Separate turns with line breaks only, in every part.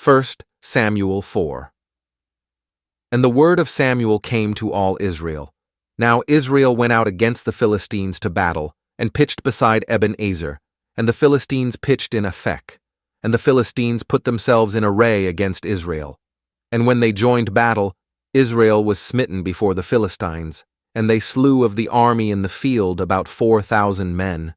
1 Samuel 4. And the word of Samuel came to all Israel. Now Israel went out against the Philistines to battle, and pitched beside Ebenezer, and the Philistines pitched in Aphek. And the Philistines put themselves in array against Israel. And when they joined battle, Israel was smitten before the Philistines, and they slew of the army in the field about 4,000 men.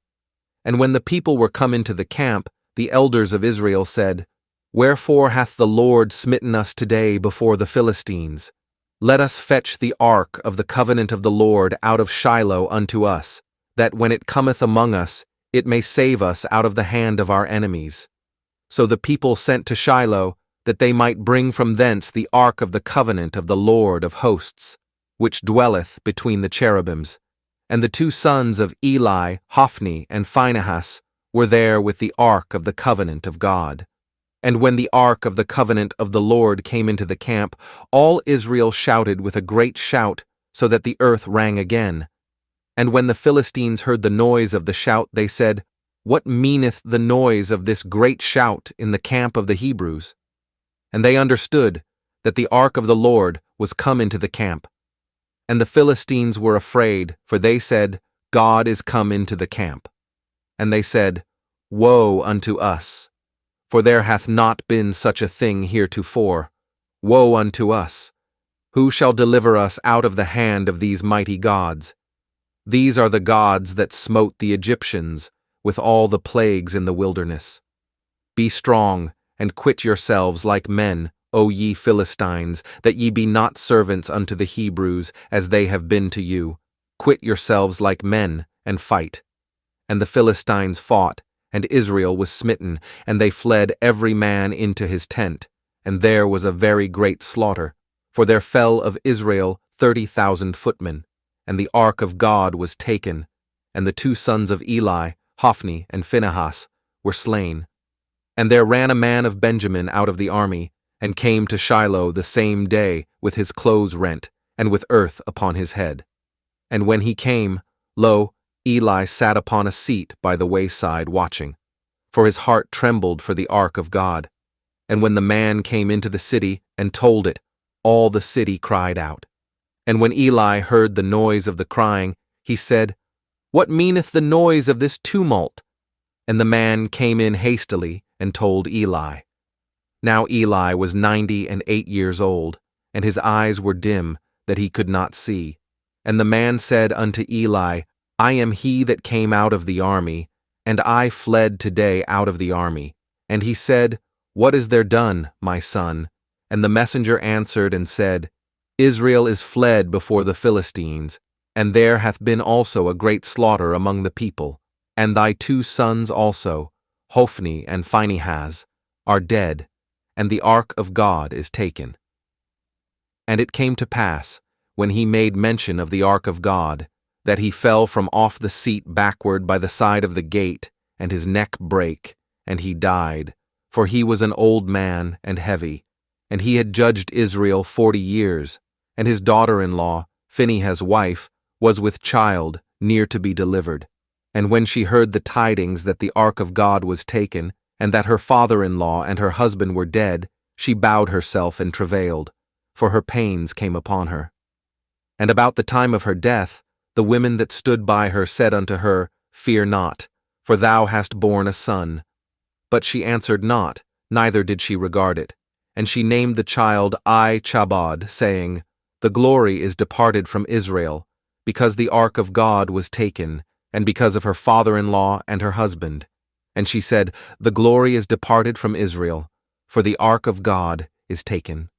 And when the people were come into the camp, the elders of Israel said, Wherefore hath the Lord smitten us today before the Philistines? Let us fetch the ark of the covenant of the Lord out of Shiloh unto us, that when it cometh among us, it may save us out of the hand of our enemies. So the people sent to Shiloh, that they might bring from thence the ark of the covenant of the Lord of hosts, which dwelleth between the cherubims. And the two sons of Eli, Hophni and Phinehas, were there with the ark of the covenant of God. And when the ark of the covenant of the Lord came into the camp, all Israel shouted with a great shout, so that the earth rang again. And when the Philistines heard the noise of the shout, they said, What meaneth the noise of this great shout in the camp of the Hebrews? And they understood that the ark of the Lord was come into the camp. And the Philistines were afraid, for they said, God is come into the camp. And they said, Woe unto us! For there hath not been such a thing heretofore. Woe unto us! Who shall deliver us out of the hand of these mighty gods? These are the gods that smote the Egyptians with all the plagues in the wilderness. Be strong, and quit yourselves like men, O ye Philistines, that ye be not servants unto the Hebrews, as they have been to you. Quit yourselves like men, and fight. And the Philistines fought, and Israel was smitten, and they fled every man into his tent. And there was a very great slaughter, for there fell of Israel 30,000 footmen. And the ark of God was taken, and the two sons of Eli, Hophni and Phinehas, were slain. And there ran a man of Benjamin out of the army, and came to Shiloh the same day with his clothes rent, and with earth upon his head. And when he came, lo, Eli sat upon a seat by the wayside watching, for his heart trembled for the ark of God. And when the man came into the city and told it, all the city cried out. And when Eli heard the noise of the crying, he said, What meaneth the noise of this tumult? And the man came in hastily and told Eli. Now Eli was 98 years old, and his eyes were dim, that he could not see. And the man said unto Eli, I am he that came out of the army, and I fled today out of the army. And he said, What is there done, my son? And the messenger answered and said, Israel is fled before the Philistines, and there hath been also a great slaughter among the people. And thy two sons also, Hophni and Phinehas, are dead, and the ark of God is taken. And it came to pass, when he made mention of the ark of God, that he fell from off the seat backward by the side of the gate, and his neck brake, and he died, for he was an old man and heavy, and he had judged Israel 40 years, and his daughter-in-law, Phinehas' wife, was with child, near to be delivered. And when she heard the tidings that the ark of God was taken, and that her father-in-law and her husband were dead, she bowed herself and travailed, for her pains came upon her. And about the time of her death, the women that stood by her said unto her, Fear not, for thou hast borne a son. But she answered not, neither did she regard it. And she named the child I-Chabod, saying, The glory is departed from Israel, because the ark of God was taken, and because of her father-in-law and her husband. And she said, The glory is departed from Israel, for the ark of God is taken.